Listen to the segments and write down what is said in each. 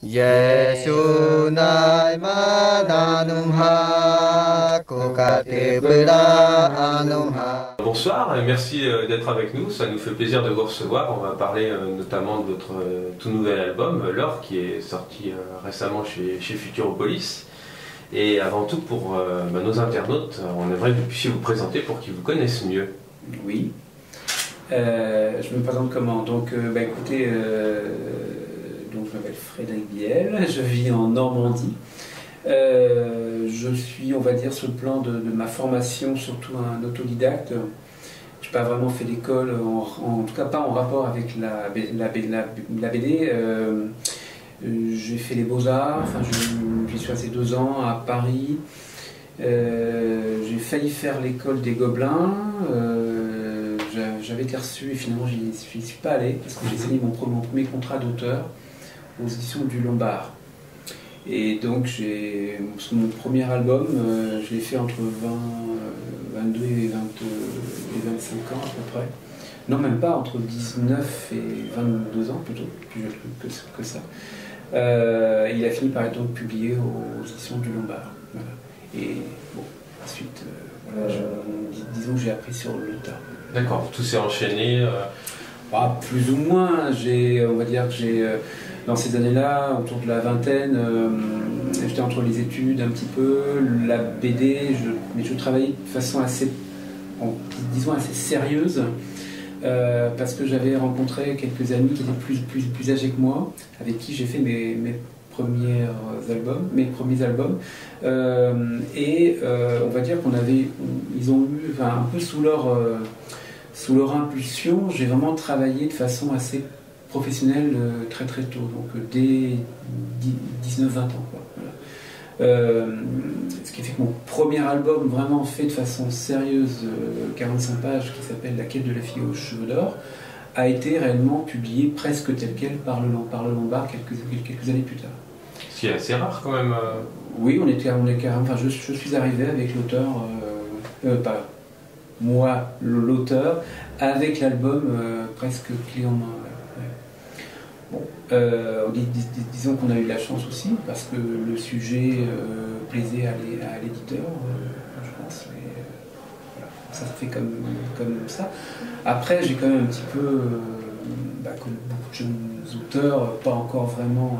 Yesunai madanumha kukatibra anumha. Bonsoir et merci d'être avec nous, ça nous fait plaisir de vous recevoir. On va parler notamment de votre tout nouvel album, L'Or, qui est sorti récemment chez Futuropolis. Et avant tout, pour nos internautes, on aimerait que vous puissiez vous présenter pour qu'ils vous connaissent mieux. Oui, je me présente comment? Donc, écoutez, donc je m'appelle Frédéric Biel, je vis en Normandie. Je suis, on va dire, sur le plan de ma formation, surtout un autodidacte. Je n'ai pas vraiment fait d'école, en tout cas pas en rapport avec la BD. J'ai fait les beaux-arts, enfin, j'y suis resté 2 ans à Paris. J'ai failli faire l'école des Gobelins. J'avais été reçu et finalement j'y suis pas allé parce que j'ai signé mon premier contrat d'auteur aux éditions du Lombard. Et donc mon premier album, je l'ai fait entre 22 et 25 ans à peu près. Non, même pas, entre 19 et 22 ans plutôt, plus jeune que ça. Il a fini par être donc publié aux éditions du Lombard. Voilà. Et bon, ensuite, disons que j'ai appris sur le tas. D'accord, tout s'est enchaîné plus ou moins, on va dire que j'ai, dans ces années-là, autour de la vingtaine, j'étais entre les études un petit peu, la BD, mais je travaillais de façon assez sérieuse, parce que j'avais rencontré quelques amis qui étaient plus âgés que moi, avec qui j'ai fait mes premiers albums. On va dire ils ont eu, un peu sous leur impulsion, j'ai vraiment travaillé de façon assez professionnelle très très tôt, donc dès 19-20 ans. Quoi. Voilà. Ce qui fait que mon premier album vraiment fait de façon sérieuse, 45 pages, qui s'appelle La quête de la fille aux cheveux d'or, a été réellement publié presque tel quel par le Lombard quelques années plus tard. Ce qui est assez rare quand même. Oui, on est carrément. Enfin, je suis arrivé avec l'auteur, pas moi, l'auteur, avec l'album presque clé en main. Ouais. Bon, disons qu'on a eu de la chance aussi, parce que le sujet plaisait à l'éditeur, je pense. Mais, voilà. Ça se fait comme ça. Après, j'ai quand même un petit peu, comme beaucoup de jeunes auteurs, pas encore vraiment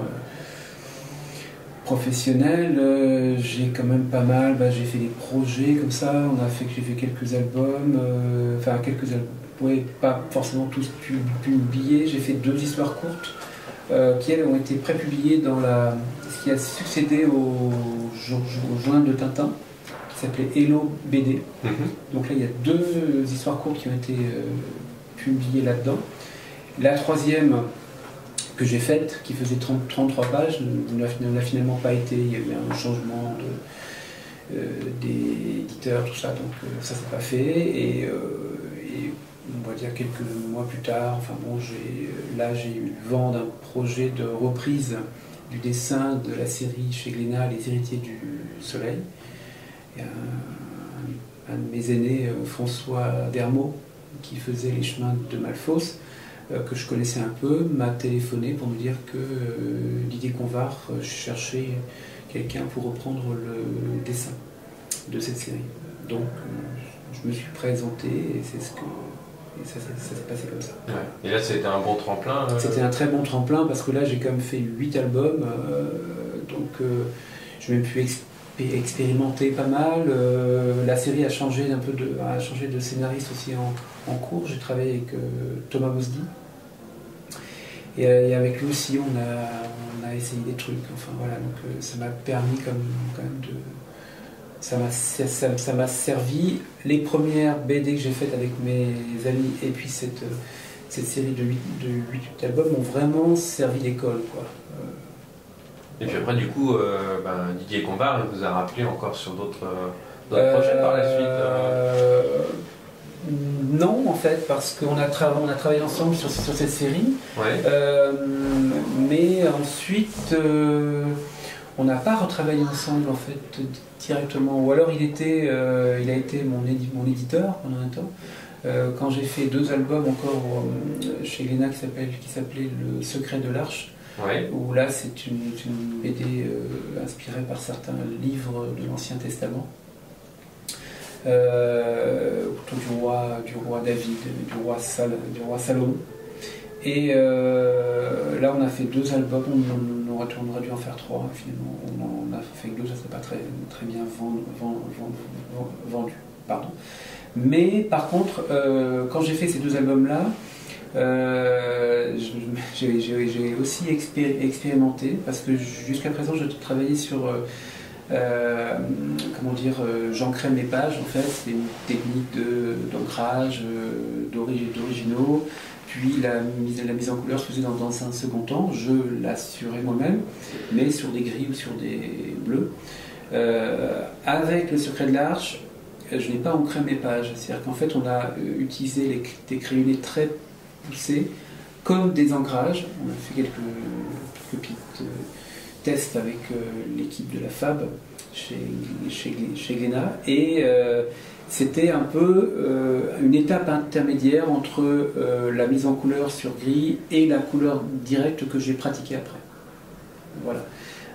professionnel, j'ai quand même pas mal, j'ai fait des projets comme ça, j'ai fait quelques albums, pas forcément tous publiés, j'ai fait 2 histoires courtes qui elles ont été prépubliées dans ce qui a succédé au journal de Tintin, qui s'appelait Hello BD. Donc là il y a 2 histoires courtes qui ont été publiées là-dedans. La troisième que j'ai faite, qui faisait 33 pages, n'a finalement pas été, il y a eu un changement d'éditeur, tout ça, donc ça s'est pas fait, et on va dire quelques mois plus tard, j'ai eu le vent d'un projet de reprise du dessin de la série chez Glénat, Les Héritiers du Soleil, et un de mes aînés, François Dermot, qui faisait Les Chemins de Malfos, que je connaissais un peu, m'a téléphoné pour me dire que Didier Convar cherchait quelqu'un pour reprendre le dessin de cette série. Donc je me suis présenté et ça s'est passé comme ça. Ouais. Et là c'était un bon tremplin C'était un très bon tremplin parce que là j'ai quand même fait 8 albums, donc je m'ai pu expérimenter pas mal. La série a changé de scénariste aussi en cours. J'ai travaillé avec Thomas Mosdy et avec lui aussi on a essayé des trucs. Enfin voilà, donc ça m'a permis quand même de. Ça m'a servi. Les premières BD que j'ai faites avec mes amis et puis cette série de 8 albums m'ont vraiment servi d'école, quoi. Et puis après, du coup, Didier Convar, il vous a rappelé encore sur d'autres projets par la suite Non, en fait, parce qu'on a travaillé ensemble sur cette série. Ouais. Mais ensuite, on n'a pas retravaillé ensemble, en fait, directement. Ou alors, il a été mon éditeur pendant un temps. Quand j'ai fait 2 albums encore chez Glénat qui s'appelait Le Secret de l'Arche, Ouais. où là c'est une BD inspirée par certains livres de l'Ancien Testament, autour du roi David, du roi Salomon. Et là on a fait 2 albums, on aurait dû en faire 3, finalement on a fait que 2, ça s'est pas très bien vendu. Pardon. Mais par contre, quand j'ai fait ces 2 albums-là, j'ai aussi expérimenté, parce que jusqu'à présent je travaillais sur j'ancrais mes pages en fait, c'est une technique d'ancrage d'originaux, puis la mise en couleur se faisait dans un second temps, je l'assurais moi-même, mais sur des gris ou sur des bleus. Avec le Secret de l'Arche, je n'ai pas ancré mes pages, c'est-à-dire qu'en fait on a utilisé des crayonnés très poussés comme des ancrages. On a fait quelques petits tests avec l'équipe de la Fab chez Glénat, et c'était un peu une étape intermédiaire entre la mise en couleur sur gris et la couleur directe que j'ai pratiquée après. Voilà.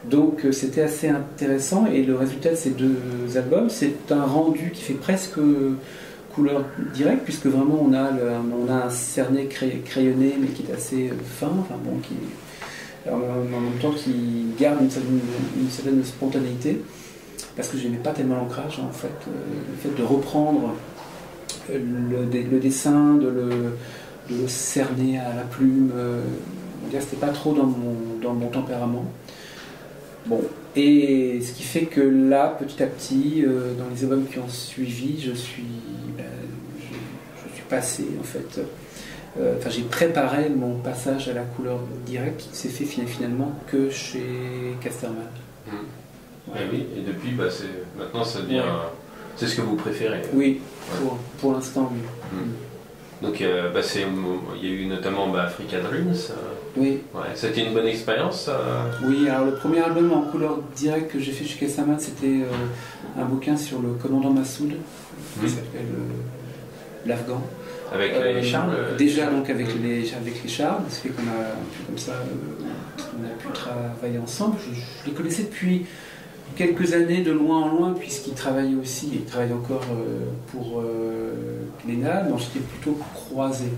Donc c'était assez intéressant, et le résultat de ces 2 albums, c'est un rendu qui fait presque couleur directe, puisque vraiment on a un cerné crayonné mais qui est assez fin, en même temps qui garde une certaine spontanéité, parce que je n'aimais pas tellement l'ancrage en fait. Le fait de reprendre le dessin, de le cerner à la plume, c'était pas trop dans mon tempérament. Bon, et ce qui fait que là, petit à petit, dans les albums qui ont suivi, je suis passé en fait. J'ai préparé mon passage à la couleur directe, qui s'est fait finalement que chez Casterman. Ouais. Et oui, et depuis, maintenant ça devient. Ouais. C'est ce que vous préférez. Oui, ouais. pour l'instant, oui. Donc il y a eu notamment Africa Dreams. Oui. Ouais, c'était une bonne expérience. Oui, alors le premier album en couleur directe que j'ai fait chez Casterman, c'était un bouquin sur le commandant Massoud, qui s'appelle L'Afghan. Avec les Charles déjà donc avec les Charles, ce fait qu'on a pu comme ça, on a pu travailler ensemble. Je les connaissais depuis quelques années de loin en loin, puisqu'ils travaillaient aussi, et ils travaillent encore pour Glénat, mais on s'était plutôt croisés.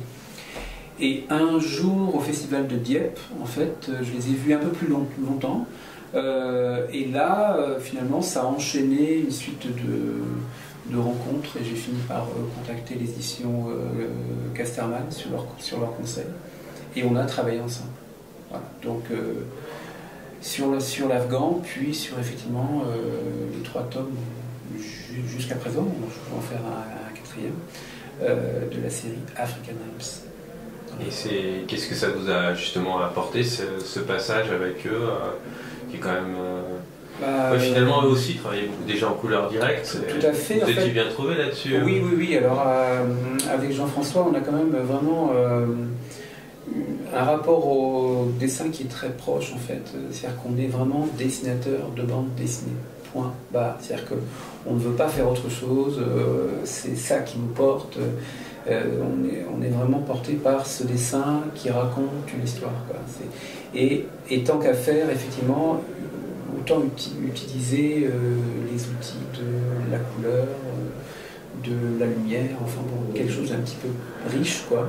Et un jour au festival de Dieppe, en fait, je les ai vus un peu plus longtemps, et là finalement ça a enchaîné une suite de rencontres, et j'ai fini par contacter les éditions Casterman sur leur conseil, et on a travaillé ensemble. Voilà. Donc sur l'Afghan, puis sur effectivement les 3 tomes jusqu'à présent, je vais en faire un 4e de la série African Dreams. Et qu'est-ce que ça vous a justement apporté, ce passage avec eux, qui est quand même... finalement, eux aussi travaillaient déjà en couleur directe. Tout à fait. Vous étiez bien trouvé là-dessus. Oui. Alors, avec Jean-François, on a quand même vraiment un rapport au dessin qui est très proche, en fait. C'est-à-dire qu'on est vraiment dessinateur de bande dessinée. Point barre. C'est-à-dire qu'on ne veut pas faire autre chose. C'est ça qui nous porte. On est vraiment porté par ce dessin qui raconte une histoire, quoi. Et tant qu'à faire, effectivement, autant utiliser les outils de la couleur, de la lumière, enfin bon, quelque chose d'un petit peu riche, quoi.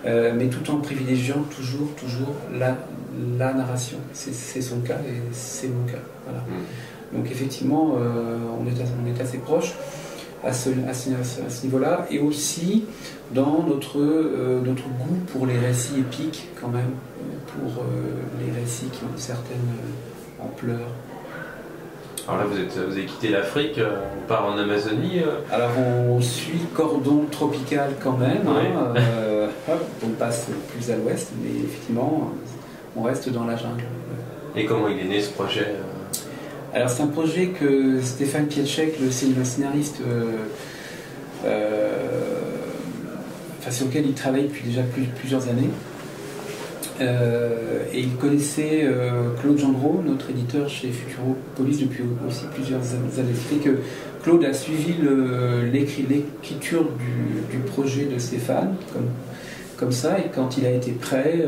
Mais tout en privilégiant toujours la narration. C'est son cas et c'est mon cas. Voilà. Donc effectivement, on est assez proches à ce niveau-là, et aussi dans notre goût pour les récits épiques, quand même, pour les récits qui ont une certaine ampleur. Alors là, vous avez quitté l'Afrique, on part en Amazonie. Alors on suit le cordon tropical quand même, ouais. On passe plus à l'ouest, mais effectivement, on reste dans la jungle. Et comment il est né ce projet Alors c'est un projet que Stéphane Pietschek, le scénariste, sur lequel il travaille depuis déjà plusieurs années. Et il connaissait Claude Gendreau, notre éditeur chez Futuropolis, depuis aussi plusieurs années. Ce qui fait que Claude a suivi l'écriture du projet de Stéphane, comme ça, et quand il a été prêt,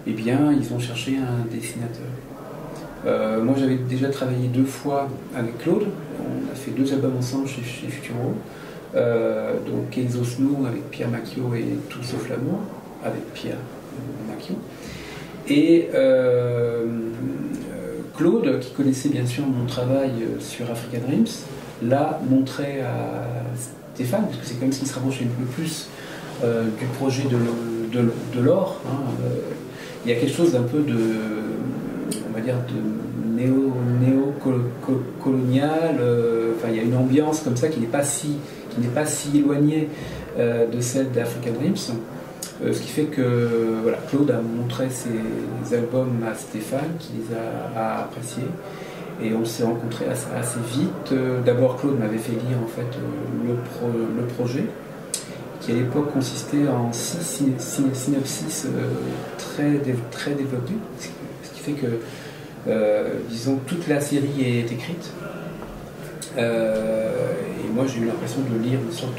eh bien, ils ont cherché un dessinateur. Moi, j'avais déjà travaillé 2 fois avec Claude. On a fait 2 albums ensemble chez Futuro. Donc Kenzo Snow avec Pierre Macchio et Tout sauf l'amour avec Pierre Macchio. Et Claude, qui connaissait bien sûr mon travail sur Africa Dreams, l'a montré à Stéphane, parce que c'est quand même ce qui se rapproche le plus du projet de l'or. Il y a quelque chose d'un peu de, on va dire, de néo-colonial. Enfin, il y a une ambiance comme ça qui n'est pas si éloignée de celle d'Africa Dreams. Ce qui fait que voilà, Claude a montré ses albums à Stéphane, qui les a appréciés. Et on s'est rencontrés assez vite. D'abord, Claude m'avait fait lire en fait le projet, qui à l'époque consistait en 6 synopsis très développés. Ce qui fait que, disons, toute la série est écrite. Et moi, j'ai eu l'impression de lire une sorte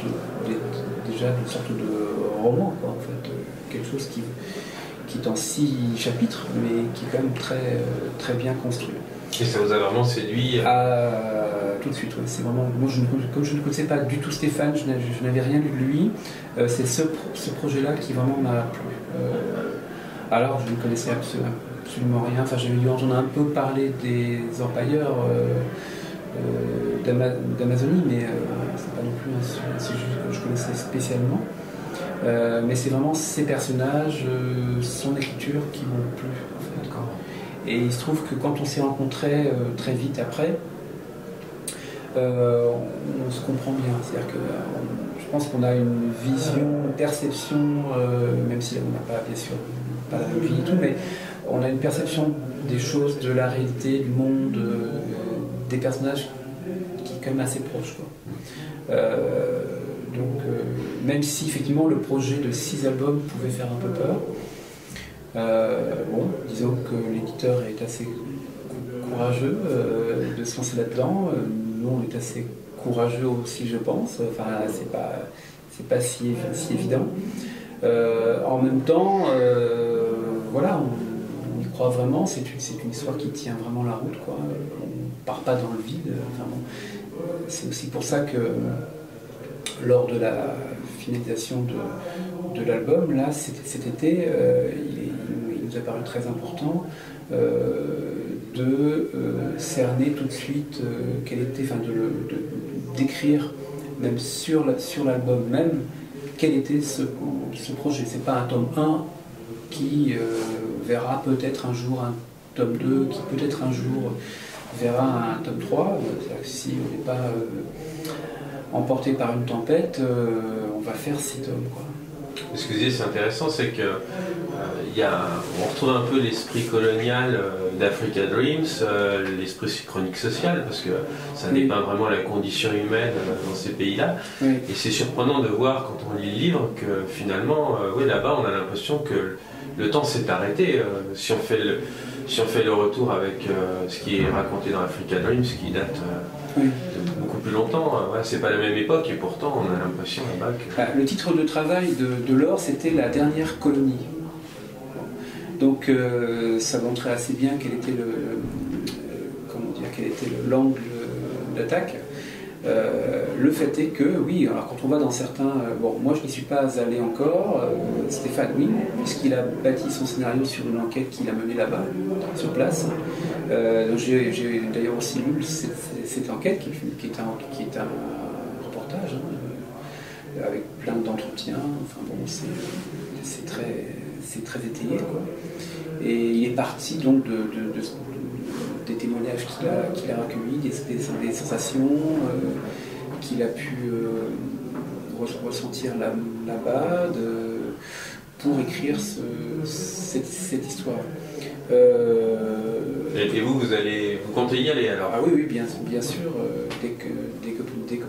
de roman, quoi, en fait, quelque chose qui est en 6 chapitres, mais qui est quand même très bien construit. Et ça vous a vraiment séduit Tout de suite, ouais. C'est vraiment, moi, comme je ne connaissais pas du tout Stéphane, je n'avais rien lu de lui. C'est ce projet-là qui vraiment m'a plu. Alors, je ne connaissais absolument rien. Enfin, j'avais dû entendre un peu parler des empailleurs d'Amazonie, mais c'est pas non plus un sujet que je connaissais spécialement. Mais c'est vraiment ces personnages, son écriture qui m'ont plu, en fait. Et il se trouve que quand on s'est rencontrés très vite après, on se comprend bien. C'est-à-dire que je pense qu'on a une vision, une perception, même si on n'a pas, bien sûr, pas la même vie et tout, mais on a une perception des choses, de la réalité, du monde, des personnages qui est quand même assez proche, quoi. Donc, même si effectivement le projet de 6 albums pouvait faire un peu peur, bon, disons que l'éditeur est assez courageux de se lancer là-dedans. Nous, on est assez courageux aussi, je pense. Enfin, c'est pas si évident. En même temps, voilà, on y croit vraiment. C'est une histoire qui tient vraiment la route, quoi. On part pas dans le vide. Enfin, bon, c'est aussi pour ça que lors de la finalisation de l'album, là, cet été, il nous a paru très important de cerner tout de suite quel était, enfin, d'écrire même sur l'album même, quel était ce projet. C'est pas un tome 1 qui verra peut-être un jour un tome 2, qui peut-être un jour verra un tome 3. C'est-à-dire que si on n'est pas emporté par une tempête, on va faire 6 tomes, quoi. Ce que vous disiez, c'est intéressant, c'est que on retrouve un peu l'esprit colonial d'Africa Dreams, l'esprit chronique sociale, parce que ça dépeint vraiment la condition humaine dans ces pays-là. Oui. Et c'est surprenant de voir, quand on lit le livre, que finalement, oui, là-bas, on a l'impression que le temps s'est arrêté. Si on fait le retour avec ce qui est raconté dans Africa Dreams, qui date de beaucoup plus longtemps, c'est pas la même époque, et pourtant on a l'impression là-bas que... Le titre de travail de l'or, c'était La dernière colonie. Donc ça montrait assez bien quel était l'angle d'attaque. Le fait est que, oui, alors quand on va dans certains... bon, moi je n'y suis pas allé encore, Stéphane, oui, puisqu'il a bâti son scénario sur une enquête qu'il a menée là-bas, sur place. Donc j'ai d'ailleurs aussi lu cette enquête, qui est un reportage, avec plein d'entretiens. Enfin bon, c'est très étayé, quoi. Et il est parti donc des témoignages qu'il a recueillis, des sensations qu'il a pu ressentir là-bas pour écrire cette histoire. Et vous comptez y aller alors? Ah oui, bien sûr, dès que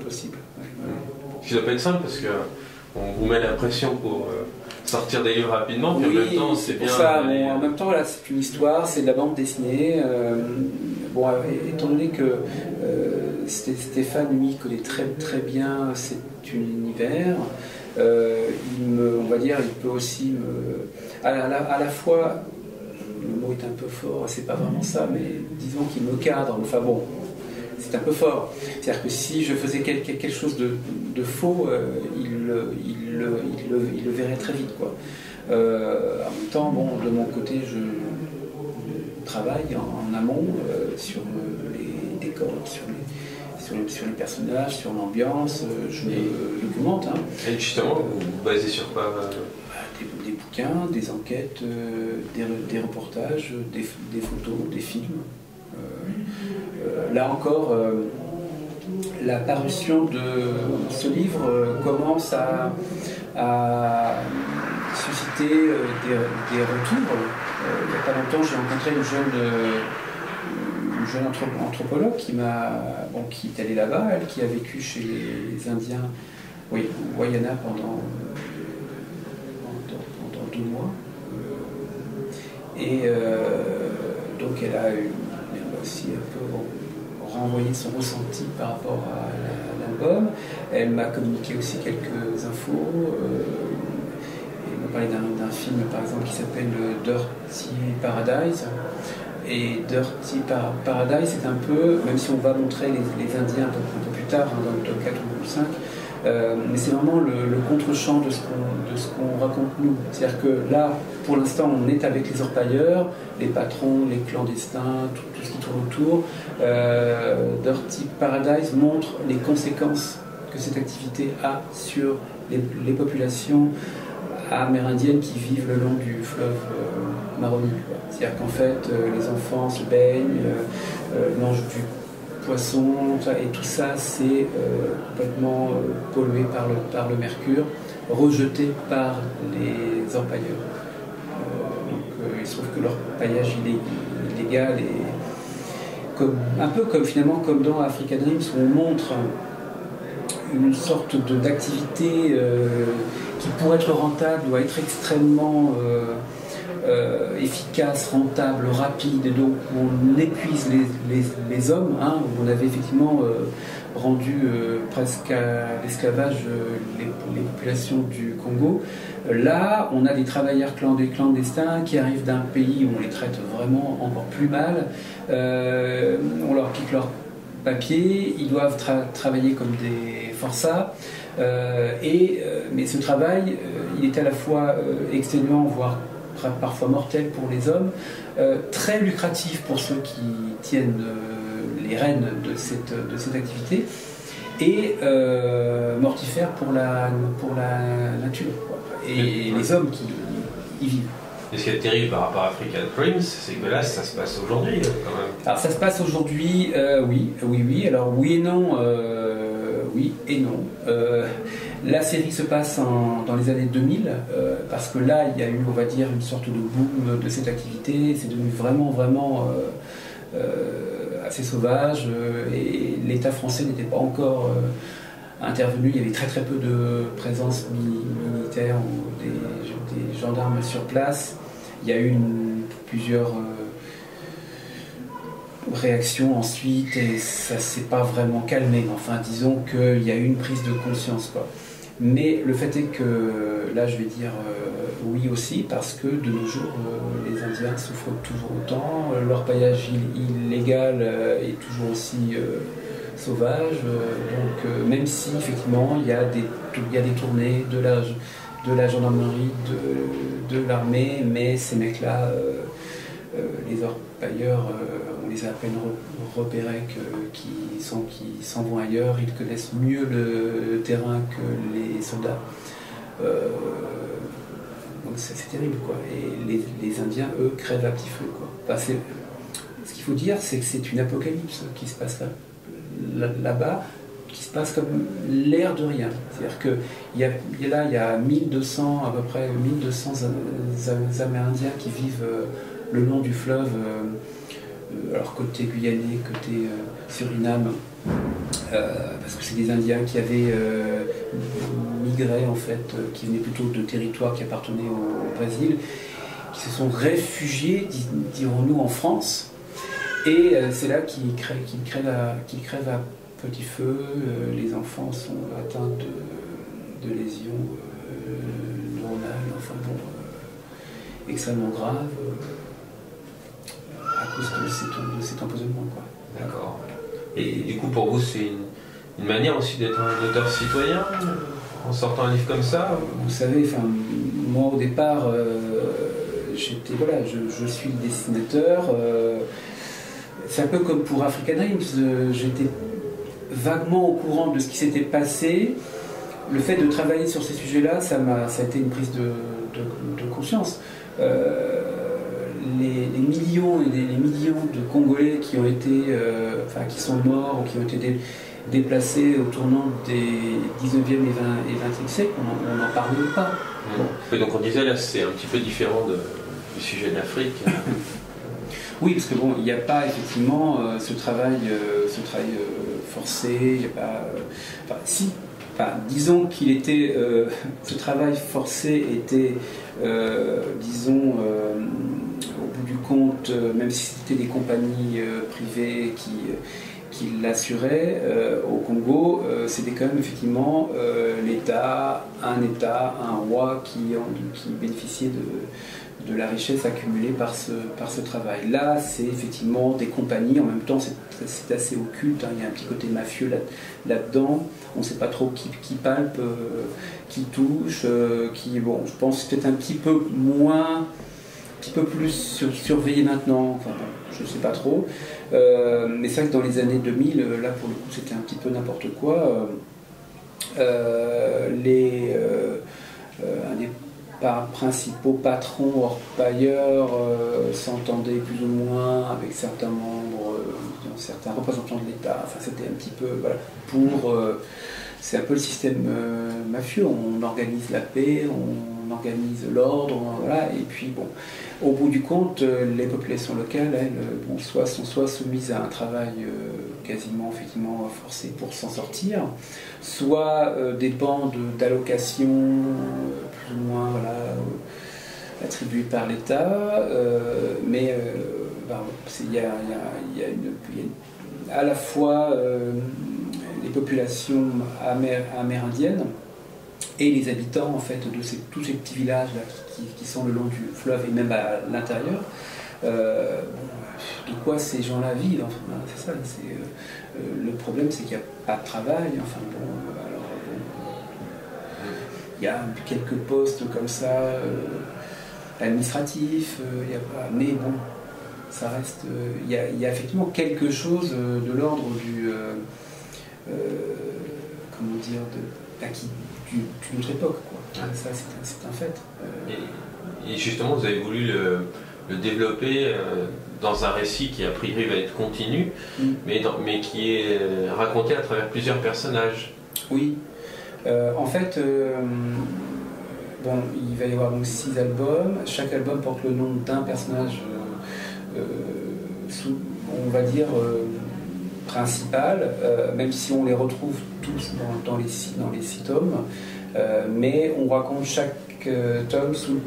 possible. Ce qui doit pas être simple, parce qu'on vous met la pression pour sortir des livres rapidement, puis en même temps c'est bien... Ça, bon, en même temps, là, c'est une histoire, c'est de la bande dessinée. Bon, étant donné que Stéphane, lui, connaît très très bien cet univers, on va dire, il peut aussi à la fois le mot est un peu fort, c'est pas vraiment ça, mais disons qu'il me cadre, enfin bon, c'est un peu fort. C'est-à-dire que si je faisais quelque chose de faux, il le verrait très vite, quoi. En même temps, bon, de mon côté, je travaille en amont sur les décors, sur les personnages, sur l'ambiance, je me documente. Hein. Et justement, vous basez sur quoi Des bouquins, des enquêtes, des reportages, des photos, des films. Là encore, la parution de ce livre commence à susciter des retours. Il n'y a pas longtemps, j'ai rencontré une jeune anthropologue qui est allée là-bas, elle qui a vécu chez les Indiens, oui, au Wayana pendant 2 mois. Et donc elle a aussi un peu renvoyé son ressenti par rapport à l'album. Elle m'a communiqué aussi quelques infos. Elle m'a parlé d'un film par exemple qui s'appelle Dirty Paradise. Et Dirty Paradise, c'est un peu, même si on va montrer les Indiens un peu plus tard, hein, dans le top 4 ou 5, mais c'est vraiment le contre-champ de ce qu'on raconte nous. C'est-à-dire que là, pour l'instant, on est avec les orpailleurs, les patrons, les clandestins, tout ce qui tourne autour. Dirty Paradise montre les conséquences que cette activité a sur les populations amérindiennes qui vivent le long du fleuve Maroni. C'est-à-dire qu'en fait, les enfants se baignent, mangent du poisson, et tout ça, c'est complètement pollué par le mercure, rejeté par les orpailleurs. Donc il se trouve que l'orpaillage illégal est un peu comme dans Africa Dreams, où on montre une sorte d'activité qui, pour être rentable, doit être extrêmement efficace, rentable, rapide, et donc on épuise les hommes, hein, où on avait effectivement rendu presque à l'esclavage les populations du Congo. Là, on a des travailleurs clandestins qui arrivent d'un pays où on les traite vraiment encore plus mal. On leur pique leurs papiers, ils doivent travailler comme des forçats. Mais ce travail, il est à la fois exténuant, voire parfois mortel pour les hommes, très lucratif pour ceux qui tiennent les rênes de cette activité, et mortifère pour la nature, quoi. Et les hommes qui y vivent. Et ce qui est terrible par rapport à African Dreams, c'est que là, ça se passe aujourd'hui, quand même. Alors ça se passe aujourd'hui, oui. Alors oui et non, oui et non. La série se passe dans les années 2000, parce que là, il y a eu, on va dire, une sorte de boom de cette activité. C'est devenu vraiment assez sauvage, et l'État français n'était pas encore intervenu. Il y avait très peu de présence militaire ou des gendarmes sur place. Il y a eu plusieurs réactions ensuite, et ça s'est pas vraiment calmé. Enfin, disons qu'il y a eu une prise de conscience, quoi. Mais le fait est que, là je vais dire oui aussi, parce que de nos jours, les Indiens souffrent toujours autant, l'orpaillage illégal est toujours aussi sauvage, donc même si effectivement il y a des tournées de la gendarmerie, de l'armée, mais ces mecs-là, les orpailleurs, on les a à peine repérés qui s'en vont ailleurs. Ils connaissent mieux le terrain que les soldats. Donc c'est terrible, quoi. Et les Indiens, eux, crèvent à petit feu, quoi. Enfin, ce qu'il faut dire, c'est que c'est une apocalypse qui se passe là-bas, qui se passe comme l'air de rien. C'est-à-dire qu'il y a 1200, à peu près 1200 Amérindiens qui vivent le long du fleuve, alors côté guyanais, côté Suriname, parce que c'est des Indiens qui avaient migré, en fait, qui venaient plutôt de territoires qui appartenaient au Brésil, qui se sont réfugiés, dirons-nous, en France, et c'est là qu'ils crèvent à petit feu. Les enfants sont atteints de lésions neuronales, enfin bon, extrêmement graves. cause de cet empoisonnement, quoi. D'accord. Et du coup, pour vous, c'est une manière aussi d'être un auteur citoyen en sortant un livre comme ça? Vous savez, enfin, moi au départ, j'étais, voilà, je suis le dessinateur. C'est un peu comme pour African Dreams, j'étais vaguement au courant de ce qui s'était passé. Le fait de travailler sur ces sujets-là, ça a été une prise de conscience. Les millions et les millions de Congolais qui ont été, qui sont morts ou qui ont été déplacés au tournant des 19e et 20e siècles, on n'en parle pas. Et donc on disait là, c'est un petit peu différent du sujet de l'Afrique. Oui, parce que bon, il n'y a pas effectivement ce travail forcé, il n'y a pas. Disons qu'il était. Ce travail forcé était, disons, au bout du compte, même si c'était des compagnies privées qui l'assuraient, au Congo, c'était quand même effectivement l'État, un roi qui bénéficiait de la richesse accumulée par ce travail. Là, c'est effectivement des compagnies, en même temps c'est assez occulte, hein. Il y a un petit côté mafieux là-dedans, on ne sait pas trop qui palpe, qui touche, bon, je pense peut-être un petit peu plus surveillé maintenant, enfin bon, je ne sais pas trop, mais c'est vrai que dans les années 2000, là pour le coup c'était un petit peu n'importe quoi. Un des principaux patrons orpailleurs s'entendaient plus ou moins avec certains membres, certains représentants de l'État. Enfin, c'était un petit peu, voilà, c'est un peu le système mafieux. On organise la paix, on organise l'ordre, voilà. Et puis bon, au bout du compte, les populations locales, elles, sont soit soumises à un travail quasiment effectivement forcé pour s'en sortir, soit dépendent d'allocations plus ou moins attribuées par l'État, mais il y a à la fois les populations amérindiennes et les habitants en fait de tous ces petits villages là, qui sont le long du fleuve et même à l'intérieur. De quoi ces gens-là vivent, enfin, c'est ça. Le problème, c'est qu'il n'y a pas de travail. Enfin bon, il y a quelques postes comme ça administratifs, mais bon, ça reste. Il y a effectivement quelque chose de l'ordre du comment dire d'une autre époque, quoi. Ça, c'est un fait. Et justement, vous avez voulu le développer dans un récit qui a priori va être continu, mais qui est raconté à travers plusieurs personnages. Oui. En fait, il va y avoir donc 6 albums. Chaque album porte le nom d'un personnage, on va dire, principal, même si on les retrouve tous dans les 6 tomes. Mais on raconte chaque tome sous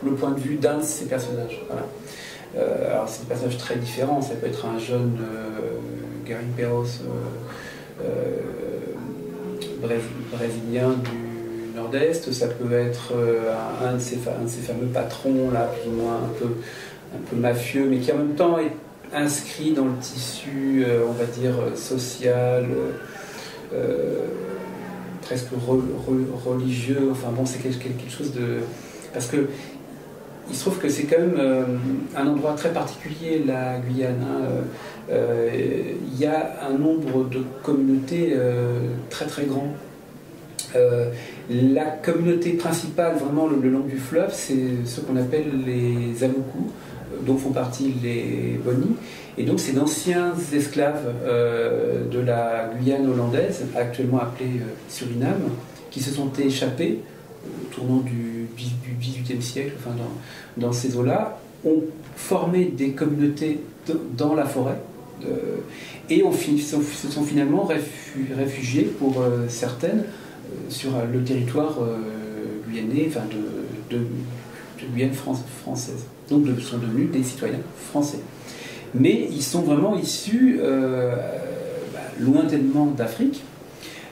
le point de vue d'un de ces personnages. Voilà. Alors c'est des personnages très différents, ça peut être un jeune Garimperos brésilien du nord-est, ça peut être un de ces fameux patrons là, plus ou moins un peu mafieux, mais qui en même temps est inscrit dans le tissu, on va dire, social, presque religieux, enfin bon, c'est quelque chose de... Parce que il se trouve que c'est quand même un endroit très particulier, la Guyane. Il y a un nombre de communautés très très grand. La communauté principale, vraiment le long du fleuve, c'est ce qu'on appelle les Aloukou, dont font partie les Boni. Et donc c'est d'anciens esclaves de la Guyane hollandaise, actuellement appelée Suriname, qui se sont échappés au tournant du XVIIIe siècle, enfin dans ces eaux-là, ont formé des communautés dans la forêt et se sont finalement réfugiés pour certaines sur le territoire guyanais, enfin de Guyane française. Donc sont devenus des citoyens français. Mais ils sont vraiment issus lointainement d'Afrique.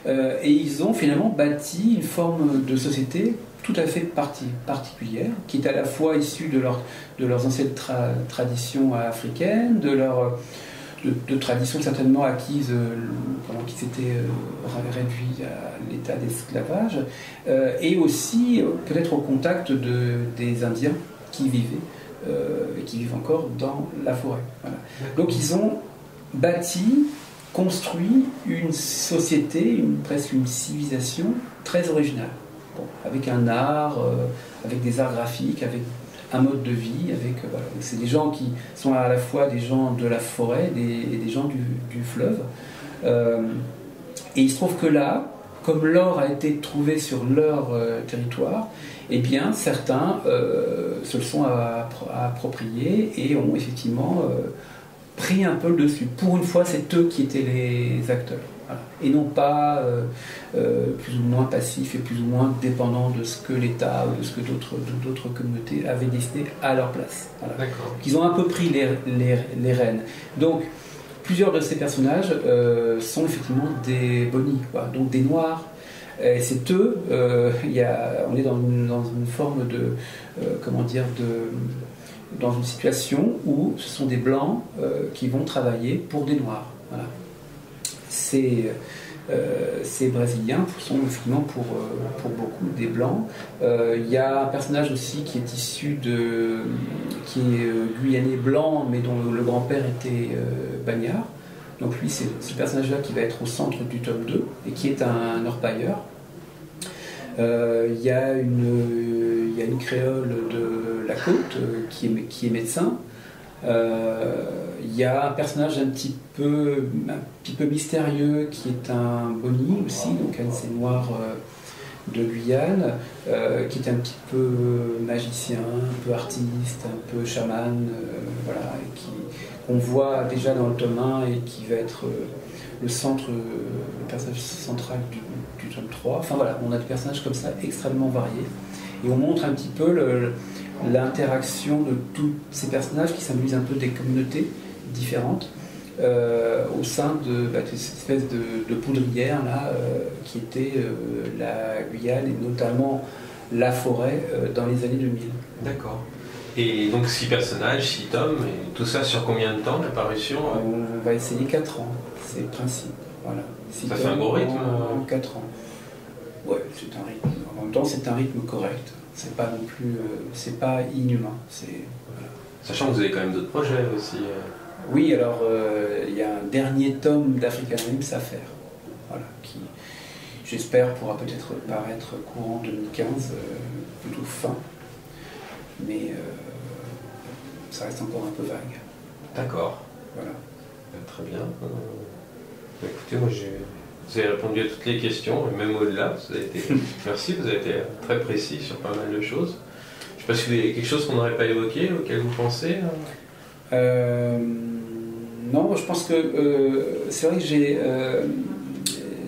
Et ils ont finalement bâti une forme de société tout à fait particulière, qui est à la fois issue de leurs anciennes traditions africaines, de traditions certainement acquises pendant qu'ils étaient réduits à l'état d'esclavage, et aussi peut-être au contact des Indiens qui vivaient, et qui vivent encore dans la forêt. Voilà. Donc ils ont bâti, construit une société, presque une civilisation très originale. Bon, avec un art, avec des arts graphiques, avec un mode de vie, voilà. C'est des gens qui sont à la fois des gens de la forêt et des gens du fleuve. Et il se trouve que là, comme l'or a été trouvé sur leur territoire, eh bien certains se le sont appropriés et ont effectivement pris un peu le dessus. Pour une fois, c'est eux qui étaient les acteurs. Voilà. Et non pas plus ou moins passifs et plus ou moins dépendants de ce que l'État ou de ce que d'autres communautés avaient décidé à leur place. Voilà. D'accord. Ils ont un peu pris les rênes. Donc, plusieurs de ces personnages sont effectivement des bonnies, quoi, donc des noirs. Et c'est eux, on est dans une forme de, dans une situation où ce sont des blancs qui vont travailler pour des noirs. Voilà. Ces Brésiliens sont effectivement pour beaucoup des blancs. Il y a un personnage aussi qui est qui est guyanais blanc, mais dont le grand-père était bagnard. Donc lui, c'est ce personnage-là qui va être au centre du tome 2 et qui est un orpailleur. Il y a une créole de la côte qui est médecin. Il y a un personnage un petit peu mystérieux qui est un boni aussi, donc un de ces noirs de Guyane, qui est un petit peu magicien, un peu artiste, un peu chaman, voilà, et qu'on voit déjà dans le tome 1 et qui va être le personnage central du tome 3. Enfin voilà, on a des personnages comme ça extrêmement variés. Et on montre un petit peu l'interaction de tous ces personnages qui symbolisent un peu des communautés différentes au sein de cette espèce de poudrière là, qui était la Guyane et notamment la forêt dans les années 2000. D'accord. Et donc 6 personnages, 6 tomes, et tout ça sur combien de temps l'apparition On va essayer 4 ans, c'est le principe. Voilà. Ça fait un gros rythme en 4 ans. Ouais, c'est un rythme. En même temps, c'est un rythme correct. C'est pas non plus, c'est pas inhumain. Voilà. Sachant que vous avez quand même d'autres projets aussi. Oui, alors il y a un dernier tome d'African Dreams à faire, voilà, qui j'espère pourra peut-être paraître courant 2015, plutôt fin, mais ça reste encore un peu vague. D'accord. Voilà. Très bien. Écoutez, moi vous avez répondu à toutes les questions, et même au-delà. Merci, vous avez été très précis sur pas mal de choses. Je ne sais pas si vous avez quelque chose qu'on n'aurait pas évoqué, auquel vous pensez Non, je pense que c'est vrai que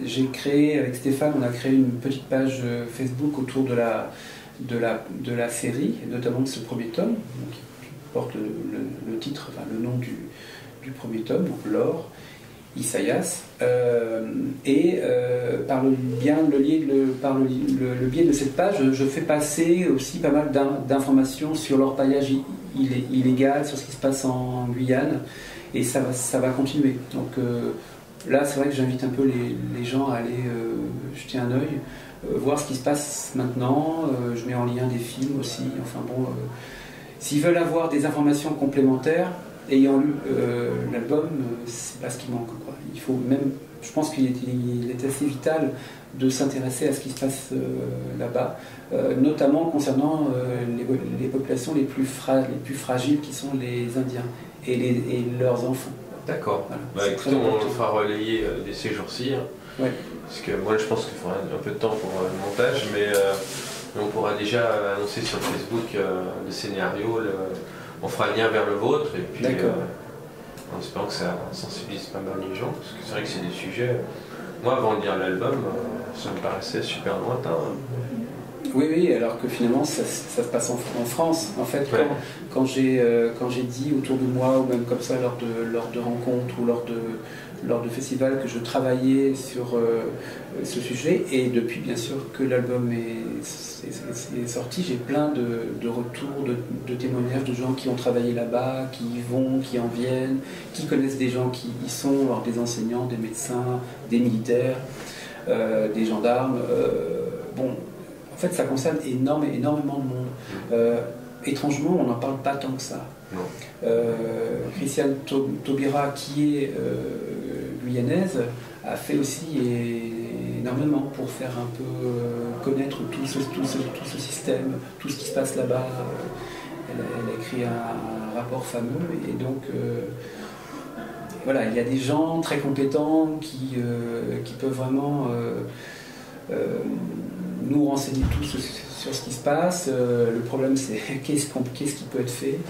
j'ai créé, avec Stéphane, on a créé une petite page Facebook autour de la série, et notamment de ce premier tome, donc, qui porte le titre, enfin le nom du premier tome, donc l'or. Isaïas, et par le biais de cette page, je fais passer aussi pas mal d'informations sur l'orpaillage illégal, sur ce qui se passe en Guyane, et ça va continuer. Donc là, c'est vrai que j'invite un peu les gens à aller jeter un œil, voir ce qui se passe maintenant. Je mets en lien des films aussi. Enfin bon, s'ils veulent avoir des informations complémentaires, ayant lu l'album, c'est pas ce qui manque, quoi. Il faut même, je pense qu'il est assez vital de s'intéresser à ce qui se passe là-bas, notamment concernant les populations les plus fragiles qui sont les Indiens et leurs enfants. D'accord. Voilà, bah, écoutez, on le fera relayer dès ces jours-ci. Hein. Ouais. Parce que moi, je pense qu'il faudra un peu de temps pour le montage, mais on pourra déjà annoncer sur Facebook le scénario. On fera le lien vers le vôtre, et puis en espérant que ça sensibilise pas mal les gens, parce que c'est vrai que c'est des sujets. Moi, avant de lire l'album, ça me paraissait super lointain. Oui, oui, alors que finalement ça se passe en France. En fait, Ouais. quand j'ai dit autour de moi, ou même comme ça lors de rencontres ou lors de festivals, que je travaillais sur ce sujet, et depuis bien sûr que l'album est sorti, j'ai plein de retours, de témoignages de gens qui ont travaillé là-bas, qui y vont, qui en viennent, qui connaissent des gens qui y sont, alors des enseignants, des médecins, des militaires, des gendarmes. Bon. En fait, ça concerne énormément de monde. Étrangement, on n'en parle pas tant que ça. Christiane Taubira, qui est guyanaise, a fait aussi énormément pour faire un peu connaître tout ce système, tout ce qui se passe là-bas. Elle a écrit un rapport fameux, et donc voilà, il y a des gens très compétents qui peuvent vraiment nous renseigner tous sur ce qui se passe. Le problème, c'est qu'est-ce qui peut être fait.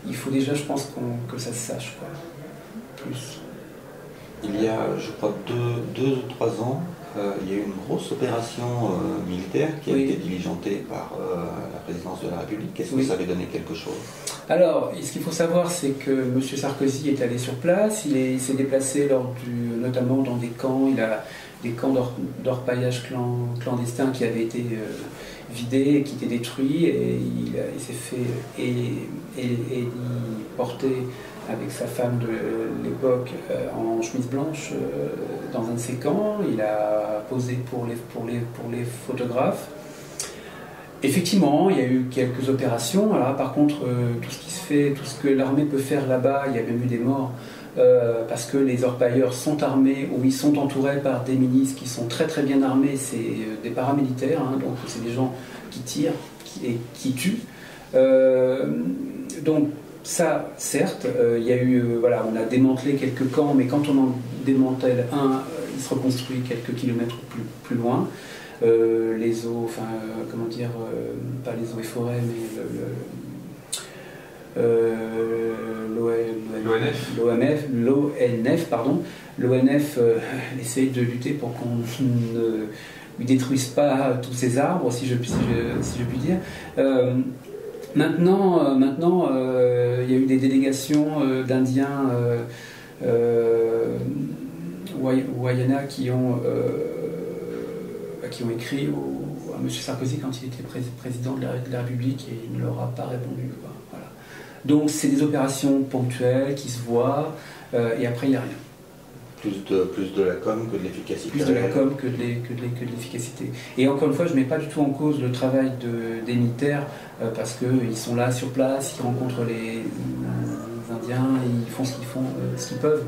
Il faut déjà, je pense, que ça se sache, quoi. Plus. Il y a, je crois, deux ou 3 ans, il y a eu une grosse opération militaire qui a été diligentée par la présidence de la République. Est-ce que ça avait donné quelque chose? Alors, ce qu'il faut savoir, c'est que M. Sarkozy est allé sur place. Il s'est déplacé notamment dans des camps. Il a des camps d'orpaillage clandestins qui avaient été vidés, qui étaient détruits, et il s'est fait porter avec sa femme de l'époque en chemise blanche dans un de ces camps. Il a posé pour les photographes. Effectivement, il y a eu quelques opérations. Alors, par contre, tout ce qui se fait, tout ce que l'armée peut faire là-bas, il y a même eu des morts. Parce que les orpailleurs sont armés, ou ils sont entourés par des milices qui sont très très bien armés. C'est des paramilitaires, hein, donc c'est des gens qui tirent et qui tuent. Donc ça, certes, il y a eu, voilà, on a démantelé quelques camps, mais quand on en démantèle un, il se reconstruit quelques kilomètres plus loin. Les eaux, enfin, comment dire, pas les eaux et forêts, mais l'ONF essaye de lutter pour qu'on ne lui détruise pas tous ces arbres, si je puis dire. Maintenant, il y a eu des délégations d'Indiens Wayana qui ont écrit à M. Sarkozy quand il était président de la République, et il ne leur a pas répondu, quoi. Voilà. Donc c'est des opérations ponctuelles qui se voient, et après il n'y a rien. Plus de la com que de l'efficacité. Plus de la com que de l'efficacité. Et encore une fois, je ne mets pas du tout en cause le travail des militaires, parce qu'ils sont là sur place, ils rencontrent les Indiens, ils font ce qu'ils peuvent.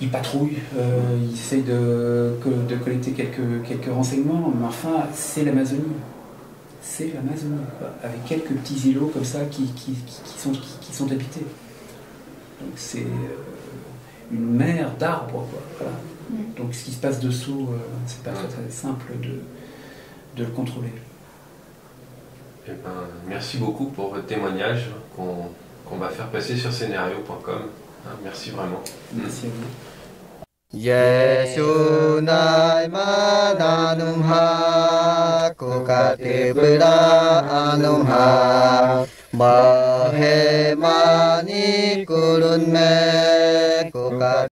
Ils patrouillent, ils essayent de collecter quelques renseignements, mais enfin, c'est l'Amazonie. C'est l'Amazonie, quoi, avec quelques petits îlots comme ça qui sont habités. Donc c'est une mer d'arbres, quoi. Voilà. Donc ce qui se passe dessous, c'est pas très très simple de le contrôler. Eh ben, merci beaucoup pour votre témoignage qu'on va faire passer sur scenario.com. Merci vraiment. Merci à vous. Yesu nai madanum ha kukati beda anum ha bahemani kurun me kukati